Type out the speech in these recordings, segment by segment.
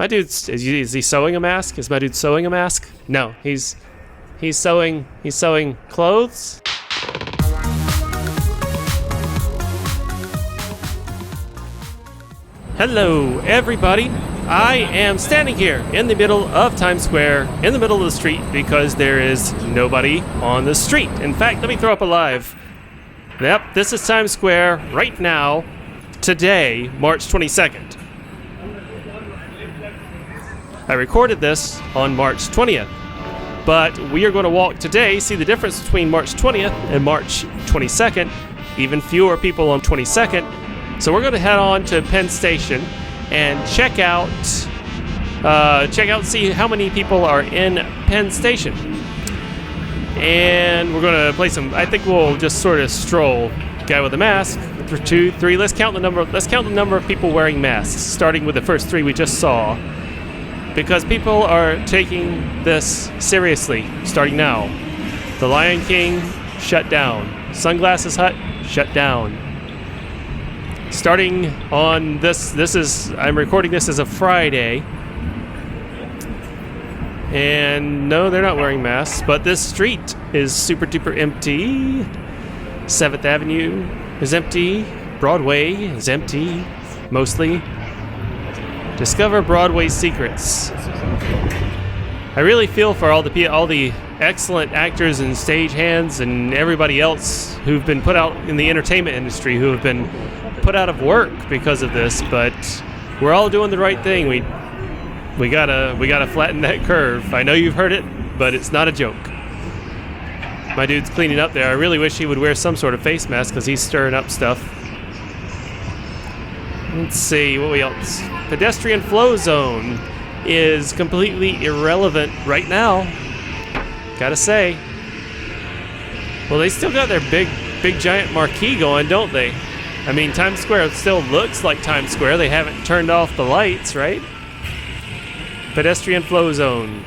My dude's is he sewing a mask? Is my dude sewing a mask? No, he's sewing clothes. Hello, everybody. I am standing here in the middle of Times Square, in the middle of the street, because there is nobody on the street. In fact, let me throw up a live. Yep, this is Times Square right now, today, March 22nd. I recorded this on March 20th, but we are going to walk today, see the difference between March 20th and March 22nd, even fewer people on 22nd. So we're going to head on to Penn Station and check out, see how many people are in Penn Station. And we're going to play some, I think we'll just sort of stroll. Guy with a mask, 2, 3, let's count the number of people wearing masks, starting with the first 3 we just saw. Because people are taking this seriously, starting now. The Lion King, shut down. Sunglasses Hut, shut down. Starting on I'm recording this as a Friday. And no, they're not wearing masks, but this street is super duper empty. 7th Avenue is empty. Broadway is empty, mostly. Discover Broadway's secrets. I really feel for all the excellent actors and stagehands and everybody else who've been put out in the entertainment industry, who have been put out of work because of this, but we're all doing the right thing. We gotta flatten that curve. I know you've heard it, but it's not a joke. My dude's cleaning up there. I really wish he would wear some sort of face mask because he's stirring up stuff. Let's see, what else? Pedestrian flow zone is completely irrelevant right now. Gotta say. Well, they still got their big giant marquee going, don't they? I mean, Times Square still looks like Times Square. They haven't turned off the lights, right? Pedestrian flow zone.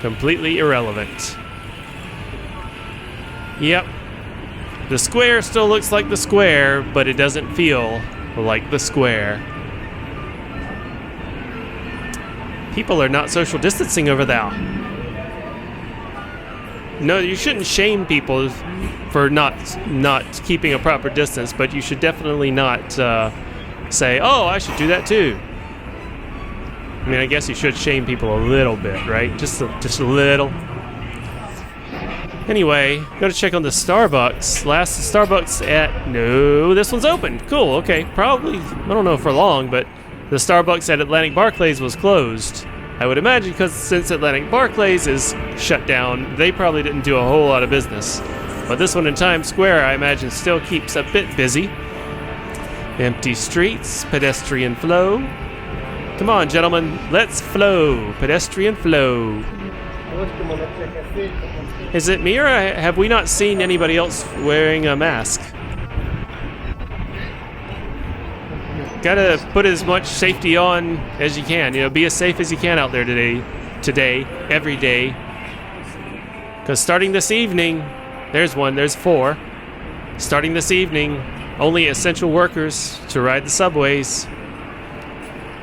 Completely irrelevant. Yep. The square still looks like the square, but it doesn't feel like the square. People are not social distancing over there. No, you shouldn't shame people for not keeping a proper distance, but you should definitely not say, "Oh, I should do that too." I mean, I guess you should shame people a little bit, right? Just a little. Anyway, gotta check on the Starbucks. Last Starbucks no, this one's open. Cool, okay. Probably, I don't know for long, but the Starbucks at Atlantic Barclays was closed. I would imagine because since Atlantic Barclays is shut down, they probably didn't do a whole lot of business. But this one in Times Square, I imagine, still keeps a bit busy. Empty streets, pedestrian flow. Come on, gentlemen, let's flow. Pedestrian flow. Is it me, or have we not seen anybody else wearing a mask? Gotta put as much safety on as you can. You know, be as safe as you can out there today, every day. Because starting this evening, there's 4. Starting this evening, only essential workers to ride the subways.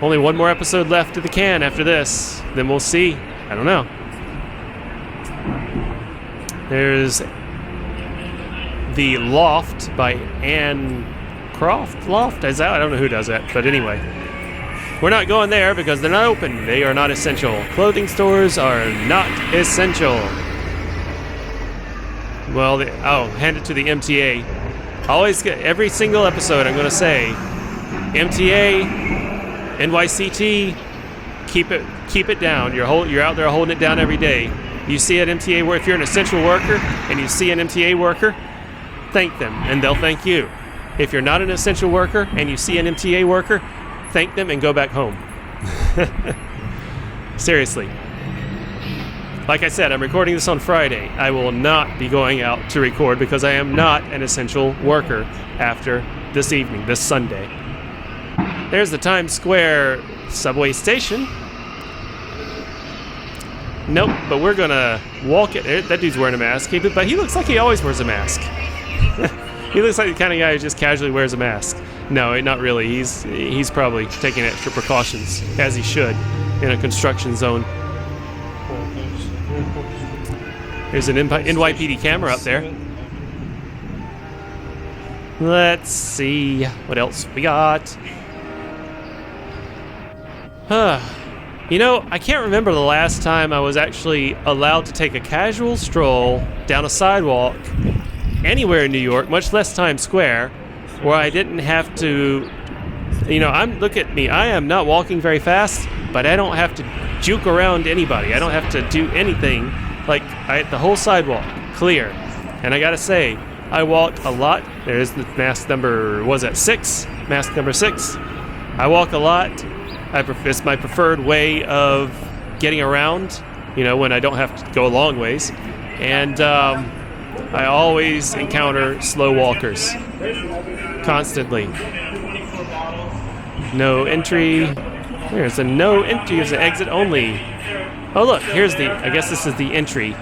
Only one more episode left of the can after this. Then we'll see. I don't know. There's The Loft by Anne Croft? Loft? I don't know who does that, but anyway. We're not going there because they're not open. They are not essential. Clothing stores are not essential. Well, hand it to the MTA. Always get every single episode I'm going to say, MTA, NYCT, keep it down. You're out there holding it down every day. You see an MTA worker, if you're an essential worker and you see an MTA worker, thank them and they'll thank you. If you're not an essential worker and you see an MTA worker, thank them and go back home. Seriously. Like I said, I'm recording this on Friday. I will not be going out to record because I am not an essential worker after this evening, this Sunday. There's the Times Square subway station. Nope, but we're gonna walk it. That dude's wearing a mask, but he looks like he always wears a mask. He looks like the kind of guy who just casually wears a mask. No, not really. He's probably taking extra precautions, as he should. in a construction zone. There's an NYPD camera up there. Let's see what else we got. You know, I can't remember the last time I was actually allowed to take a casual stroll down a sidewalk anywhere in New York, much less Times Square, where I didn't have to, you know, look at me, I am not walking very fast, but I don't have to juke around anybody. I don't have to do anything. Like, the whole sidewalk, clear. And I gotta say, I walked a lot. There's the mask number, was that 6? Mask number 6. I walk a lot. It's my preferred way of getting around, you know, when I don't have to go a long ways. And I always encounter slow walkers. Constantly. No entry. There's a no entry. There's an exit only. Oh look, here's I guess this is the entry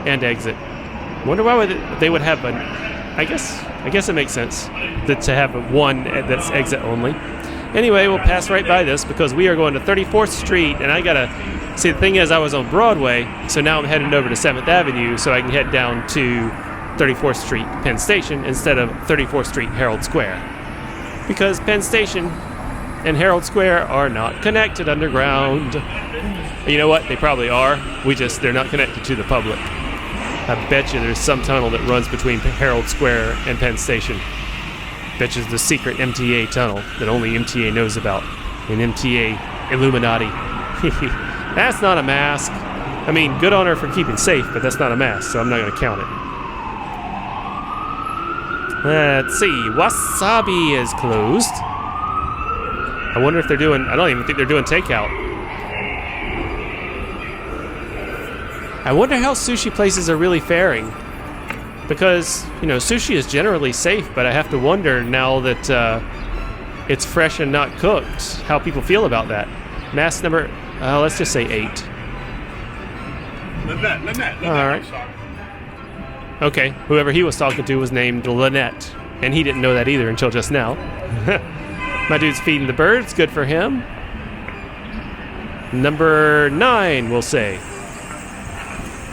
and exit. Wonder why they would have I guess it makes sense to have one that's exit only. Anyway, we'll pass right by this because we are going to 34th Street, and I gotta see, the thing is, I was on Broadway, so now I'm heading over to 7th Avenue so I can head down to 34th Street, Penn Station, instead of 34th Street, Herald Square. Because Penn Station and Herald Square are not connected underground. You know what? They probably are. They're not connected to the public. I bet you there's some tunnel that runs between Herald Square and Penn Station. Bet you the secret MTA tunnel that only MTA knows about. An MTA Illuminati. That's not a mask. I mean, good on her for keeping safe, but that's not a mask, so I'm not going to count it. Let's see. Wasabi is closed. I wonder if they're doing... I don't even think they're doing takeout. I wonder how sushi places are really faring. Because, you know, sushi is generally safe, but I have to wonder now that it's fresh and not cooked, how people feel about that. Mask number, let's just say 8. Lynette. All right. Okay, whoever he was talking to was named Lynette, and he didn't know that either until just now. My dude's feeding the birds, good for him. Number 9, we'll say.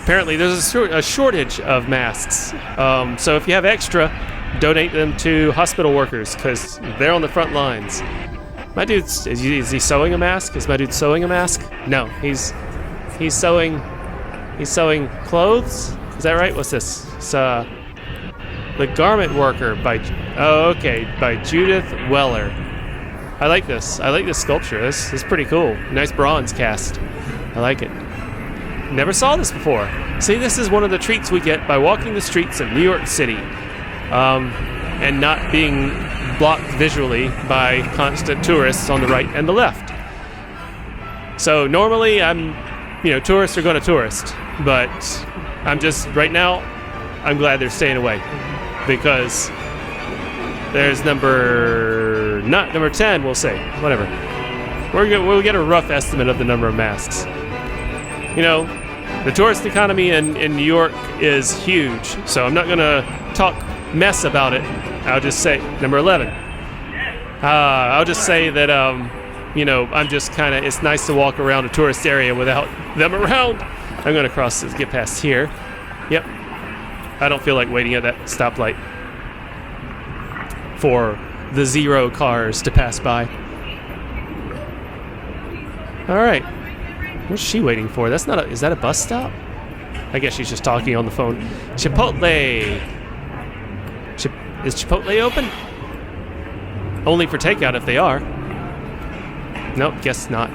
Apparently there's a shortage of masks, so if you have extra, donate them to hospital workers because they're on the front lines. My dude's is he sewing a mask? Is my dude sewing a mask? No, he's sewing clothes. Is that right? What's this? It's The Garment Worker by Judith Weller. I like this. I like this sculpture. This is pretty cool. Nice bronze cast. I like it. Never saw this before. See, this is one of the treats we get by walking the streets of New York City, and not being blocked visually by constant tourists on the right and the left. So normally tourists are going to tourist, but right now, I'm glad they're staying away because there's number 10, we'll say, whatever. We'll get a rough estimate of the number of masks. You know, the tourist economy in New York is huge, so I'm not going to talk mess about it. I'll just say, number 11. I'll just say that, I'm just kind of, it's nice to walk around a tourist area without them around. I'm going to cross this, get past here. Yep. I don't feel like waiting at that stoplight for the 0 cars to pass by. All right. What's she waiting for? Is that a bus stop? I guess she's just talking on the phone. Chipotle. Is Chipotle open? Only for takeout if they are. Nope, guess not.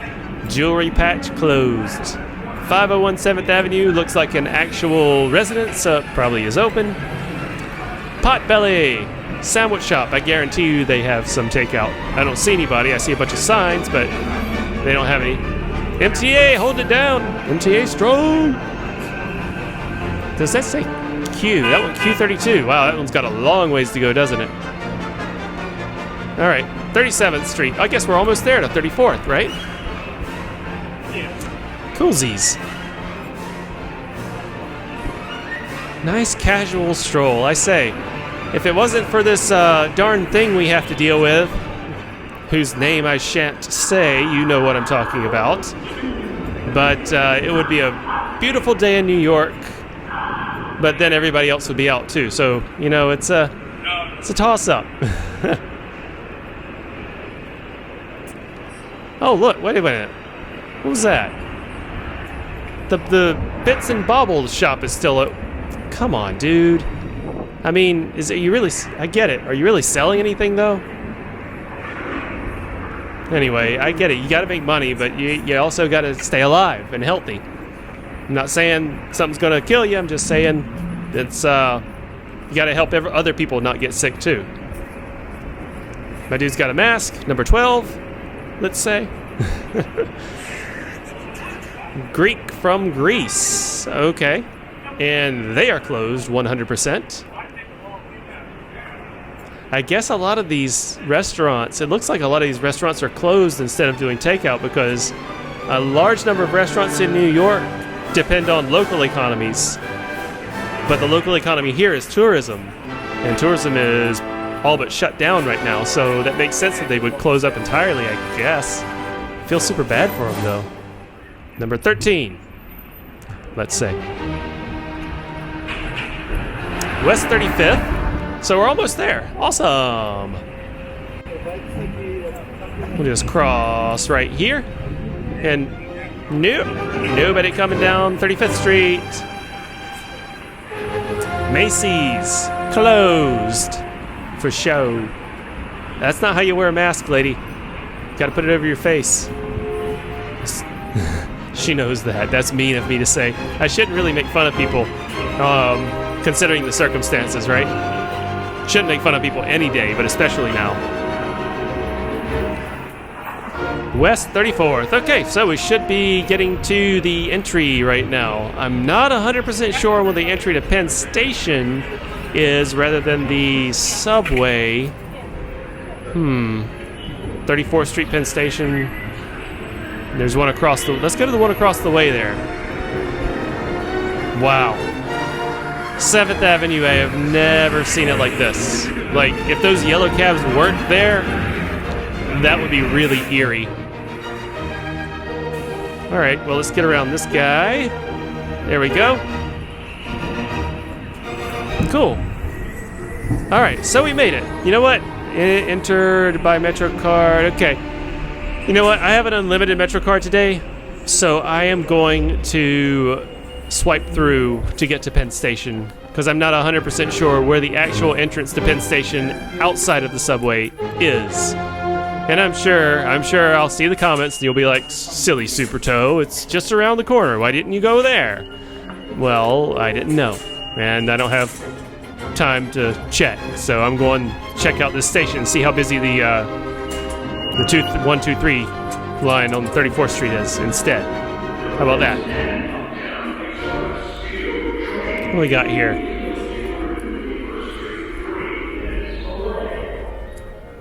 Jewelry patch closed. 501 7th Avenue looks like an actual residence. Probably is open. Potbelly. Sandwich shop. I guarantee you they have some takeout. I don't see anybody. I see a bunch of signs, but they don't have any. MTA, hold it down. MTA strong. Does that say Q? That one, Q32. Wow, that one's got a long ways to go, doesn't it? All right, 37th Street. I guess we're almost there to 34th, right? Yeah. Coolsies. Nice casual stroll, I say. If it wasn't for this darn thing we have to deal with, whose name I shan't say. You know what I'm talking about. But it would be a beautiful day in New York, but then everybody else would be out too. So, you know, it's a toss-up. Oh, look, wait a minute. What was that? The Bits and Bobbles shop is still open. Come on, dude. I mean, I get it. Are you really selling anything, though? Anyway, I get it. You gotta make money, but you also gotta stay alive and healthy. I'm not saying something's gonna kill you. I'm just saying it's, you gotta help other people not get sick, too. My dude's got a mask, number 12, let's say. Greek from Greece. Okay. And they are closed 100%. I guess a lot of these restaurants, it looks like a lot of these restaurants are closed instead of doing takeout because a large number of restaurants in New York depend on local economies. But the local economy here is tourism. And tourism is all but shut down right now, so that makes sense that they would close up entirely, I guess. I feel super bad for them, though. Number 13, let's say. West 35th, so we're almost there. Awesome. We'll just cross right here. And nope, nobody coming down 35th Street. Macy's, closed. For show. That's not how you wear a mask, lady. Gotta put it over your face. She knows that. That's mean of me to say. I shouldn't really make fun of people, considering the circumstances, right? Shouldn't make fun of people any day, but especially now. West 34th. Okay, so we should be getting to the entry right now. I'm not 100% sure where the entry to Penn Station is rather than the subway. 34th Street, Penn Station. There's one across the... Let's go to the one across the way there. Wow. 7th Avenue, I have never seen it like this. Like, if those yellow cabs weren't there, that would be really eerie. Alright, well, let's get around this guy. There we go. Cool. Alright, so we made it. You know what? Entered by MetroCard. Okay. You know what? I have an unlimited MetroCard today, so I am going to swipe through to get to Penn Station because I'm not 100% sure where the actual entrance to Penn Station outside of the subway is. And I'm sure I'll see the comments and you'll be like, silly Super Toe, it's just around the corner. Why didn't you go there? Well, I didn't know. And I don't have time to check. So I'm going to check out this station and see how busy the 123 line on 34th Street is instead. How about that? What do we got here?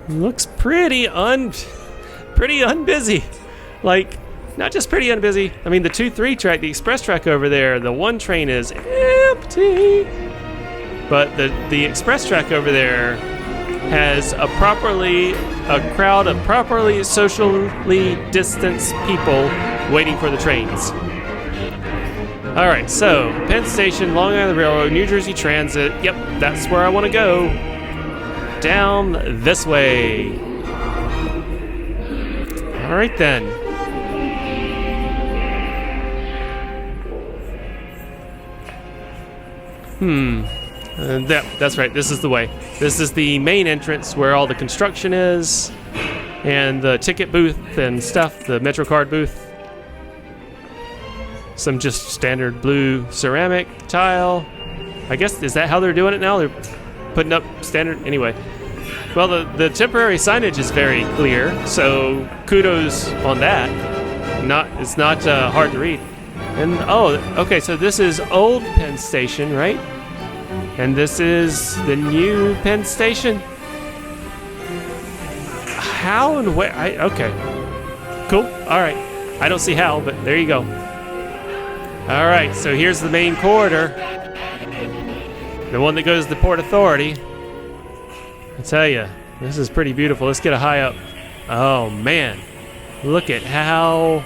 Looks pretty unbusy. Like, not just pretty unbusy. I mean, the 2-3 track, the express track over there, the 1 train is empty. But the express track over there has a crowd of properly socially distanced people waiting for the trains. All right, so Penn Station, Long Island Railroad, New Jersey Transit. Yep, that's where I want to go. Down this way. All right then. That's right. This is the way. This is the main entrance where all the construction is, and the ticket booth and stuff. The MetroCard booth. Some just standard blue ceramic tile. I guess, is that how they're doing it now? They're putting up standard, anyway. Well, the temporary signage is very clear, so kudos on that. It's not hard to read. And oh, okay, so this is old Penn Station, right? And this is the new Penn Station. How and where? Okay, cool. All right, I don't see how, but there you go. All right, so here's the main corridor, the one that goes to the Port Authority. I tell you, this is pretty beautiful. Let's get a high up Oh man, look at how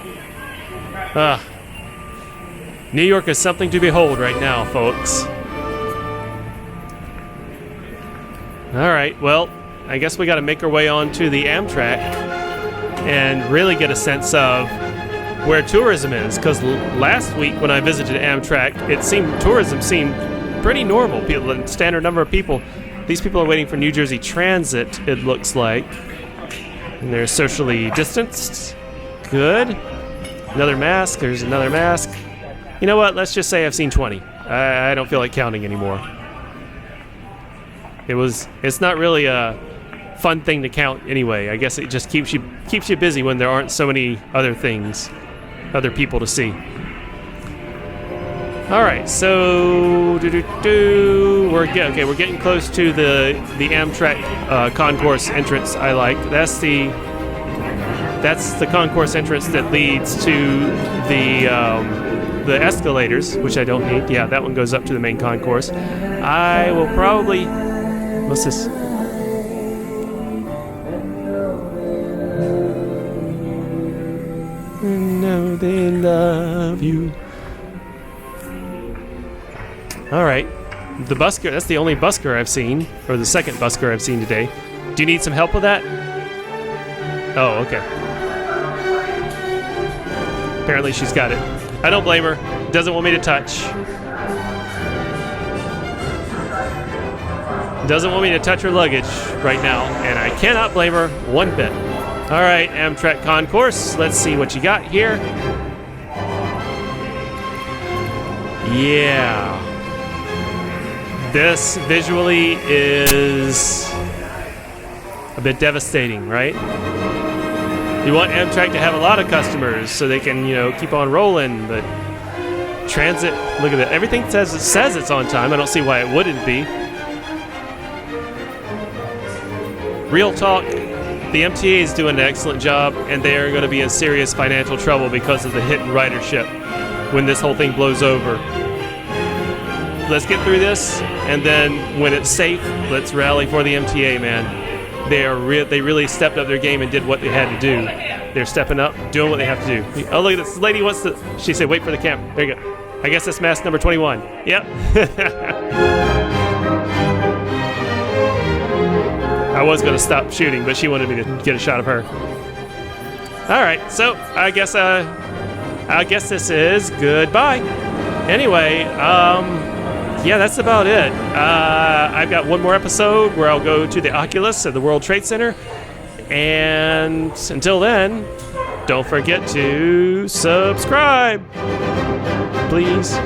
New York is something to behold right now, folks. All right, well, I guess we got to make our way on to the Amtrak and really get a sense of where tourism is, because last week when I visited Amtrak, tourism seemed pretty normal. The standard number of people. These people are waiting for New Jersey Transit, it looks like. And they're socially distanced. Good. Another mask. There's another mask. You know what? Let's just say I've seen 20. I don't feel like counting anymore. It's not really a fun thing to count anyway. I guess it just keeps you busy when there aren't so many other people to see. All right, so we're getting close to the Amtrak concourse entrance. I like that's the concourse entrance that leads to the escalators, which I don't need. Yeah, that one goes up to the main concourse. I will probably. What's this? Know they love you. All right, the busker. That's the only busker I've seen, or the second busker I've seen today. Do you need some help with that? Oh, okay. Apparently she's got it. I don't blame her. Doesn't want me to touch. Doesn't want me to touch her luggage right now, and I cannot blame her one bit. All right, Amtrak concourse. Let's see what you got here. Yeah. This visually is a bit devastating, right? You want Amtrak to have a lot of customers so they can, keep on rolling, but transit, look at that. Everything says it's on time. I don't see why it wouldn't be. Real talk, the MTA is doing an excellent job, and they are going to be in serious financial trouble because of the hit and ridership when this whole thing blows over. Let's get through this, and then when it's safe, let's rally for the MTA, man. They really stepped up their game and did what they had to do. They're stepping up, doing what they have to do. Oh, look at this lady wants to. She said, "Wait for the camera." There you go. I guess that's mask number 21. Yep. I was going to stop shooting, but she wanted me to get a shot of her. All right, so I guess this is goodbye. Anyway, yeah, that's about it. I've got one more episode where I'll go to the Oculus at the World Trade Center. And until then, don't forget to subscribe, please.